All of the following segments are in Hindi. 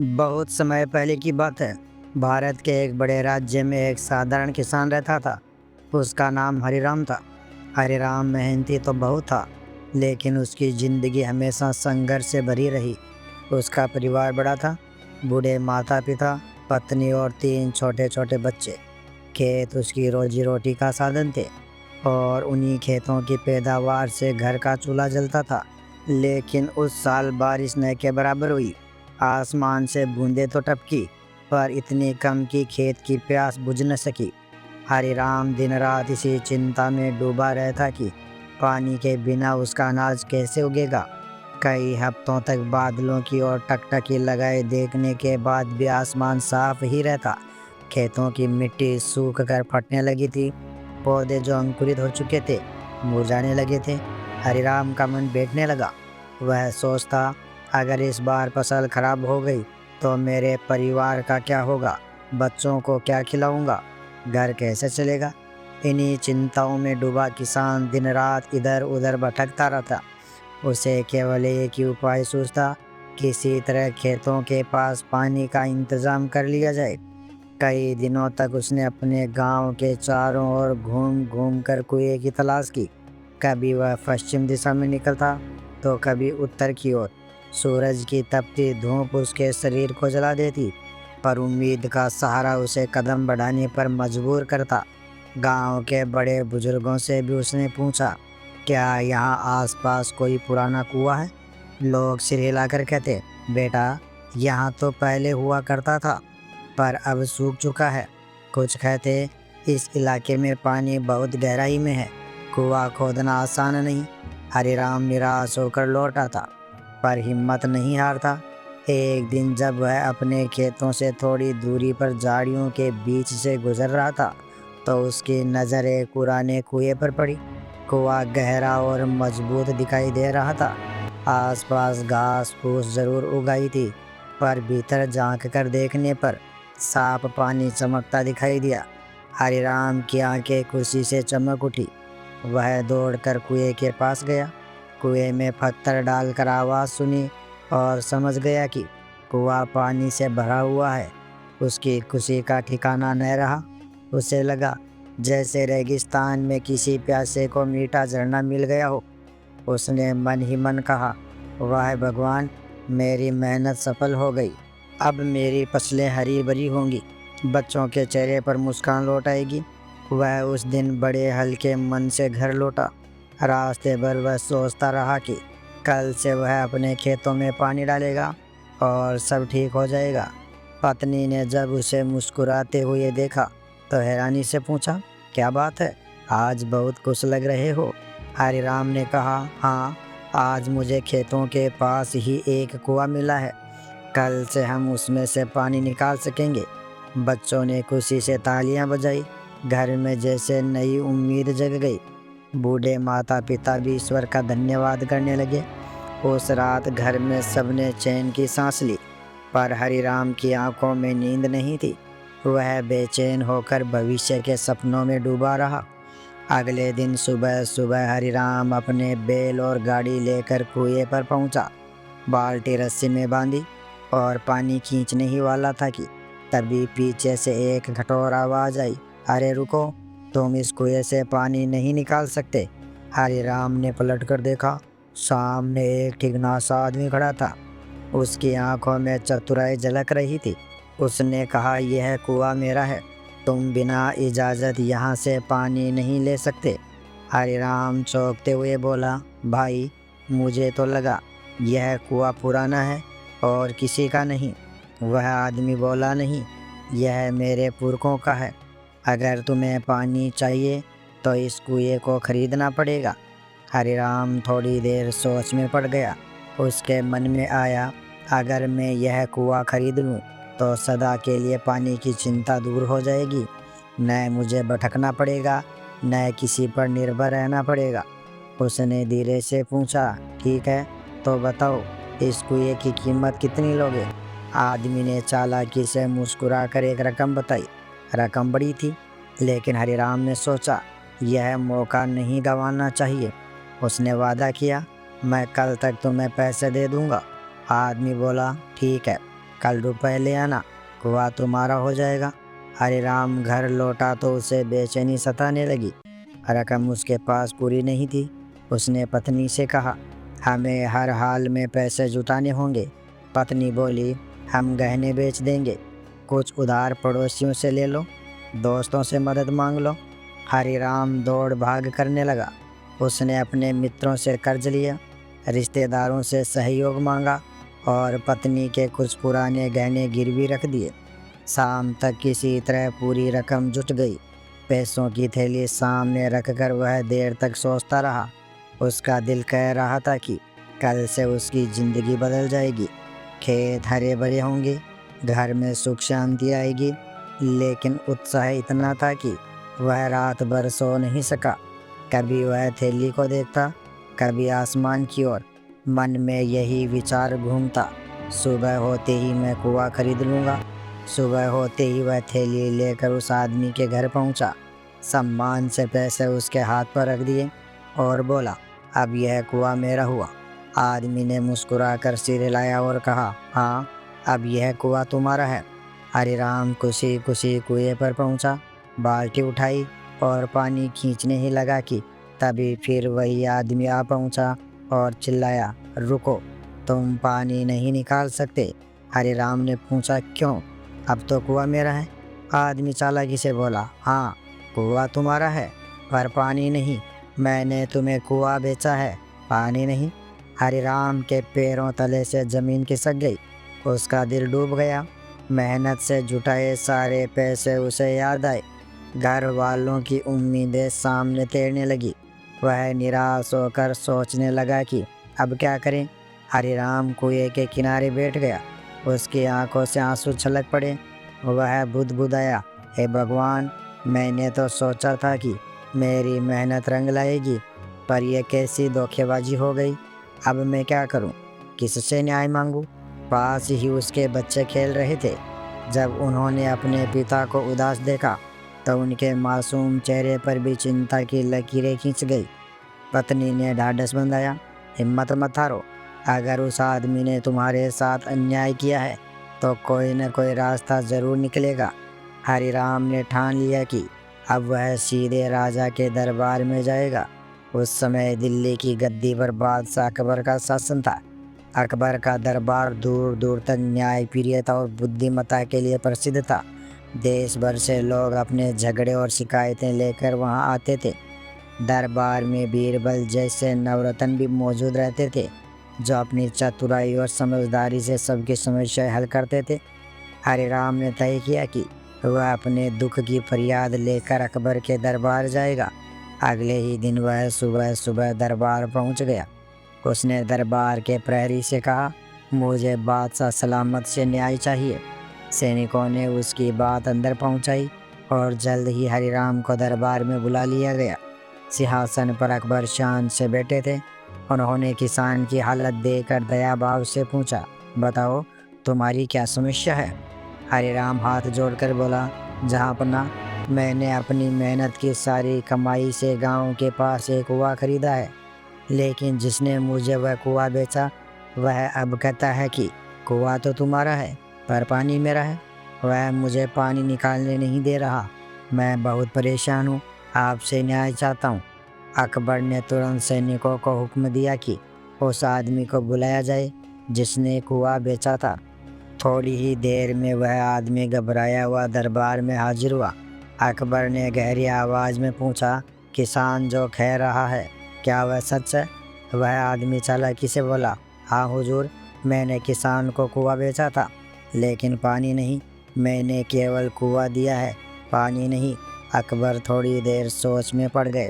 बहुत समय पहले की बात है। भारत के एक बड़े राज्य में एक साधारण किसान रहता था। उसका नाम हरिराम था। हरिराम मेहनती तो बहुत था, लेकिन उसकी ज़िंदगी हमेशा संघर्ष से भरी रही। उसका परिवार बड़ा था, बूढ़े माता पिता, पत्नी और 3 छोटे छोटे बच्चे। खेत उसकी रोजी रोटी का साधन थे और उन्हीं खेतों की पैदावार से घर का चूल्हा जलता था। लेकिन उस साल बारिश न के बराबर हुई। आसमान से बूंदें तो टपकी, पर इतनी कम कि खेत की प्यास बुझ न सकी। हरिराम दिन रात इसी चिंता में डूबा रहता कि पानी के बिना उसका अनाज कैसे उगेगा। कई हफ्तों तक बादलों की ओर टकटकी लगाए देखने के बाद भी आसमान साफ ही रहता। खेतों की मिट्टी सूख कर फटने लगी थी। पौधे जो अंकुरित हो चुके थे मुरझाने लगे थे। हरिराम का मन बैठने लगा। वह सोचता, अगर इस बार फसल खराब हो गई तो मेरे परिवार का क्या होगा। बच्चों को क्या खिलाऊंगा, घर कैसे चलेगा। इन्हीं चिंताओं में डूबा किसान दिन रात इधर उधर भटकता रहता। उसे केवल एक ही उपाय सूझता, किसी तरह खेतों के पास पानी का इंतजाम कर लिया जाए। कई दिनों तक उसने अपने गांव के चारों ओर घूम घूम कर कुएं की तलाश की। कभी वह पश्चिम दिशा में निकलता तो कभी उत्तर की ओर। सूरज की तपती धूप उसके शरीर को जला देती, पर उम्मीद का सहारा उसे कदम बढ़ाने पर मजबूर करता। गांव के बड़े बुजुर्गों से भी उसने पूछा, क्या यहाँ आसपास कोई पुराना कुआं है। लोग सिर हिलाकर कहते, बेटा, यहाँ तो पहले हुआ करता था, पर अब सूख चुका है। कुछ कहते, इस इलाके में पानी बहुत गहराई में है, कुआं खोदना आसान नहीं। हरिराम निराश होकर लौट आता, पर हिम्मत नहीं हारता। एक दिन जब वह अपने खेतों से थोड़ी दूरी पर झाड़ियों के बीच से गुजर रहा था, तो उसकी नज़र एक पुराने कुएं पर पड़ी। कुआं गहरा और मजबूत दिखाई दे रहा था। आसपास घास फूस जरूर उगाई थी, पर भीतर झांक कर देखने पर साफ पानी चमकता दिखाई दिया। हरिराम की आंखें खुशी से चमक उठी। वह दौड़कर कुएं के पास गया। कुएं में पत्थर डालकर आवाज़ सुनी और समझ गया कि कुआं पानी से भरा हुआ है। उसकी खुशी का ठिकाना न रहा। उसे लगा जैसे रेगिस्तान में किसी प्यासे को मीठा झरना मिल गया हो। उसने मन ही मन कहा, वाह भगवान, मेरी मेहनत सफल हो गई। अब मेरी फसलें हरी भरी होंगी, बच्चों के चेहरे पर मुस्कान लौट आएगी। वह उस दिन बड़े हल्के मन से घर लौटा। रास्ते भर वह सोचता रहा कि कल से वह अपने खेतों में पानी डालेगा और सब ठीक हो जाएगा। पत्नी ने जब उसे मुस्कुराते हुए देखा तो हैरानी से पूछा, क्या बात है, आज बहुत खुश लग रहे हो। हरिराम ने कहा, हाँ, आज मुझे खेतों के पास ही एक कुआं मिला है। कल से हम उसमें से पानी निकाल सकेंगे। बच्चों ने खुशी से तालियां बजाई। घर में जैसे नई उम्मीद जग गई। बूढ़े माता पिता भी ईश्वर का धन्यवाद करने लगे। उस रात घर में सबने चैन की सांस ली, पर हरिराम की आंखों में नींद नहीं थी। वह बेचैन होकर भविष्य के सपनों में डूबा रहा। अगले दिन सुबह सुबह हरिराम अपने बैल और गाड़ी लेकर कुएं पर पहुंचा। बाल्टी रस्सी में बांधी और पानी खींचने ही वाला था कि तभी पीछे से एक कठोर आवाज आई, अरे रुको, तुम इस कुएं से पानी नहीं निकाल सकते। हरिराम ने पलट कर देखा। सामने एक ठिगनासा आदमी खड़ा था। उसकी आंखों में चतुराई झलक रही थी। उसने कहा, यह कुआं मेरा है, तुम बिना इजाज़त यहाँ से पानी नहीं ले सकते। हरिराम चौंकते हुए बोला, भाई, मुझे तो लगा यह कुआं पुराना है और किसी का नहीं। वह आदमी बोला, नहीं, यह मेरे पुरखों का है। अगर तुम्हें पानी चाहिए तो इस कुएं को खरीदना पड़ेगा। हरिराम थोड़ी देर सोच में पड़ गया। उसके मन में आया, अगर मैं यह कुआं खरीद लूँ तो सदा के लिए पानी की चिंता दूर हो जाएगी। न मुझे भटकना पड़ेगा, न किसी पर निर्भर रहना पड़ेगा। उसने धीरे से पूछा, ठीक है, तो बताओ, इस कुएं की कीमत कितनी लोगे। आदमी ने चालाकी से मुस्कुराकर एक रकम बताई। रकम बड़ी थी, लेकिन हरिराम ने सोचा, यह मौका नहीं गंवाना चाहिए। उसने वादा किया, मैं कल तक तुम्हें पैसे दे दूंगा। आदमी बोला, ठीक है, कल रुपए ले आना, कुआं तुम्हारा हो जाएगा। हरिराम घर लौटा तो उसे बेचैनी सताने लगी। रकम उसके पास पूरी नहीं थी। उसने पत्नी से कहा, हमें हर हाल में पैसे जुटाने होंगे। पत्नी बोली, हम गहने बेच देंगे, कुछ उधार पड़ोसियों से ले लो, दोस्तों से मदद मांग लो। हरिराम दौड़ भाग करने लगा। उसने अपने मित्रों से कर्ज लिया, रिश्तेदारों से सहयोग मांगा और पत्नी के कुछ पुराने गहने गिरवी रख दिए। शाम तक किसी तरह पूरी रकम जुट गई। पैसों की थैली सामने रखकर वह देर तक सोचता रहा। उसका दिल कह रहा था कि कल से उसकी ज़िंदगी बदल जाएगी। खेत हरे भरे होंगे, घर में सुख शांति आएगी। लेकिन उत्साह इतना था कि वह रात भर सो नहीं सका। कभी वह थैली को देखता, कभी आसमान की ओर। मन में यही विचार घूमता, सुबह होते ही मैं कुआं खरीद लूँगा। सुबह होते ही वह थैली लेकर उस आदमी के घर पहुंचा। सम्मान से पैसे उसके हाथ पर रख दिए और बोला, अब यह कुआं मेरा हुआ। आदमी ने मुस्कुराकर सिर हिलाया और कहा, हाँ, अब यह कुआं तुम्हारा है। हरिराम खुशी खुशी कुएं पर पहुंचा, बाल्टी उठाई और पानी खींचने ही लगा कि तभी फिर वही आदमी आ पहुंचा और चिल्लाया, रुको, तुम पानी नहीं निकाल सकते। हरिराम ने पूछा, क्यों? अब तो कुआं मेरा है। आदमी चालाकी से बोला, हाँ, कुआं तुम्हारा है पर पानी नहीं। मैंने तुम्हें कुआं बेचा है, पानी नहीं। हरिराम के पैरों तले से ज़मीन खिसक गई। उसका दिल डूब गया। मेहनत से जुटाए सारे पैसे उसे याद आए। घर वालों की उम्मीदें सामने तैरने लगी। वह निराश होकर सोचने लगा कि अब क्या करें। हरिराम कुएं के किनारे बैठ गया। उसकी आंखों से आंसू छलक पड़े। वह बुदबुदाया, हे भगवान, मैंने तो सोचा था कि मेरी मेहनत रंग लाएगी, पर यह कैसी धोखेबाजी हो गई। अब मैं क्या करूं? किससे न्याय मांगूं? पास ही उसके बच्चे खेल रहे थे। जब उन्होंने अपने पिता को उदास देखा तो उनके मासूम चेहरे पर भी चिंता की लकीरें खींच गई। पत्नी ने ढाढ़स बंधाया, हिम्मत मत हारो। अगर उस आदमी ने तुम्हारे साथ अन्याय किया है तो कोई न कोई रास्ता ज़रूर निकलेगा। हरिराम ने ठान लिया कि अब वह सीधे राजा के दरबार में जाएगा। उस समय दिल्ली की गद्दी पर बादशाह अकबर का शासन था। अकबर का दरबार दूर दूर तक न्याय, प्रियता और बुद्धिमत्ता के लिए प्रसिद्ध था। देश भर से लोग अपने झगड़े और शिकायतें लेकर वहां आते थे। दरबार में बीरबल जैसे नवरत्न भी मौजूद रहते थे, जो अपनी चतुराई और समझदारी से सबकी समस्याएं हल करते थे। हरिराम ने तय किया कि वह अपने दुख की फरियाद लेकर अकबर के दरबार जाएगा। अगले ही दिन वह सुबह सुबह दरबार पहुंच गया। उसने दरबार के प्रहरी से कहा, मुझे बादशाह सलामत से न्याय चाहिए। सैनिकों ने उसकी बात अंदर पहुंचाई और जल्द ही हरिराम को दरबार में बुला लिया गया। सिंहासन पर अकबर शान से बैठे थे। उन्होंने किसान की हालत देखकर दया भाव से पूछा, बताओ, तुम्हारी क्या समस्या है? हरिराम हाथ जोड़कर बोला, जहाँपना, मैंने अपनी मेहनत की सारी कमाई से गांव के पास एक कुआं खरीदा है, लेकिन जिसने मुझे वह कुआं बेचा वह अब कहता है कि कुआं तो तुम्हारा है पर पानी मेरा है। वह मुझे पानी निकालने नहीं दे रहा। मैं बहुत परेशान हूँ, आपसे न्याय चाहता हूँ। अकबर ने तुरंत सैनिकों को हुक्म दिया कि उस आदमी को बुलाया जाए जिसने कुआं बेचा था। थोड़ी ही देर में वह आदमी घबराया हुआ दरबार में हाजिर हुआ। अकबर ने गहरी आवाज़ में पूछा, किसान जो कह रहा है, क्या वह सच है? वह आदमी चालाकी से बोला, हाँ हुजूर, मैंने किसान को कुआं बेचा था, लेकिन पानी नहीं। मैंने केवल कुआं दिया है, पानी नहीं। अकबर थोड़ी देर सोच में पड़ गए।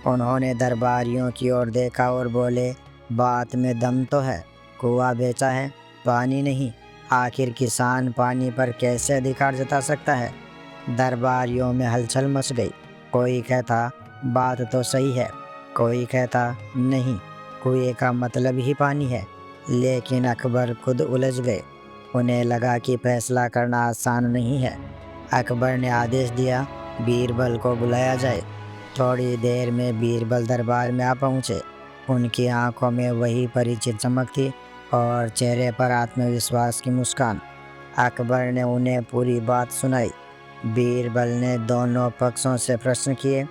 उन्होंने दरबारियों की ओर देखा और बोले, बात में दम तो है। कुआं बेचा है, पानी नहीं। आखिर किसान पानी पर कैसे अधिकार जता सकता है? दरबारियों में हलचल मच गई। कोई कहता, बात तो सही है, कोई कहता, नहीं, कुएं का मतलब ही पानी है। लेकिन अकबर खुद उलझ गए। उन्हें लगा कि फैसला करना आसान नहीं है। अकबर ने आदेश दिया, बीरबल को बुलाया जाए। थोड़ी देर में बीरबल दरबार में आ पहुँचे। उनकी आंखों में वही परिचित चमक थी और चेहरे पर आत्मविश्वास की मुस्कान। अकबर ने उन्हें पूरी बात सुनाई। बीरबल ने दोनों पक्षों से प्रश्न किए।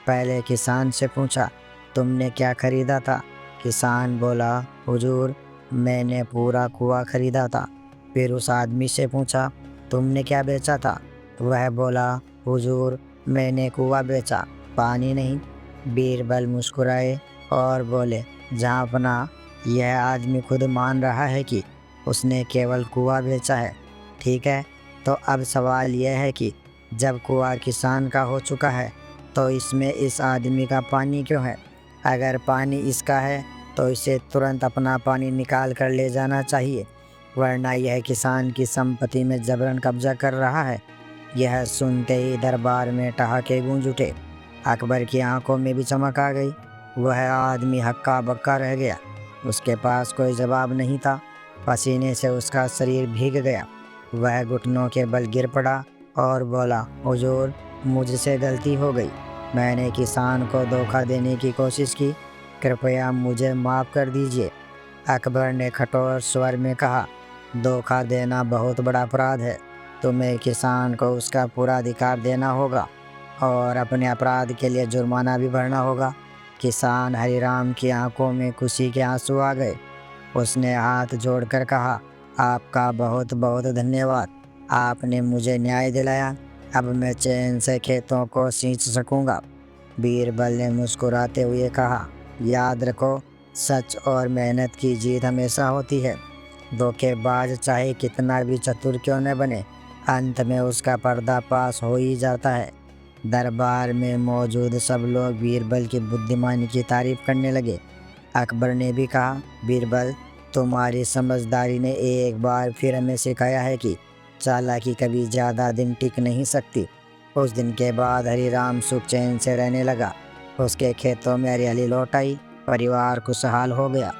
पहले किसान से पूछा, तुमने क्या खरीदा था? किसान बोला, हुजूर, मैंने पूरा कुआं खरीदा था। फिर उस आदमी से पूछा, तुमने क्या बेचा था? वह बोला, हुजूर, मैंने कुआं बेचा, पानी नहीं। बीरबल मुस्कुराए और बोले, जहाँपना, यह आदमी खुद मान रहा है कि उसने केवल कुआं बेचा है। ठीक है, तो अब सवाल यह है कि जब कुआं किसान का हो चुका है तो इसमें इस आदमी का पानी क्यों है? अगर पानी इसका है तो इसे तुरंत अपना पानी निकाल कर ले जाना चाहिए, वरना यह किसान की संपत्ति में जबरन कब्जा कर रहा है। यह सुनते ही दरबार में ठहाके गूंज उठे। अकबर की आंखों में भी चमक आ गई। वह आदमी हक्का बक्का रह गया। उसके पास कोई जवाब नहीं था। पसीने से उसका शरीर भीग गया। वह घुटनों के बल गिर पड़ा और बोला, हुजूर, मुझसे गलती हो गई। मैंने किसान को धोखा देने की कोशिश की। कृपया मुझे माफ़ कर दीजिए। अकबर ने कठोर स्वर में कहा, धोखा देना बहुत बड़ा अपराध है। तुम्हें किसान को उसका पूरा अधिकार देना होगा और अपने अपराध के लिए जुर्माना भी भरना होगा। किसान हरिराम की आंखों में खुशी के आंसू आ गए। उसने हाथ जोड़कर कहा, आपका बहुत बहुत धन्यवाद। आपने मुझे न्याय दिलाया। अब मैं चैन से खेतों को सींच सकूंगा। बीरबल ने मुस्कुराते हुए कहा, याद रखो, सच और मेहनत की जीत हमेशा होती है। धोखेबाज चाहे कितना भी चतुर क्यों न बने, अंत में उसका पर्दाफाश हो ही जाता है। दरबार में मौजूद सब लोग बीरबल की बुद्धिमानी की तारीफ करने लगे। अकबर ने भी कहा, बीरबल, तुम्हारी समझदारी ने एक बार फिर हमें सिखाया है कि चालाकी कभी ज़्यादा दिन टिक नहीं सकती। उस दिन के बाद हरिराम सुख चैन से रहने लगा। उसके खेतों में हरियाली लौट आई। परिवार खुशहाल हो गया।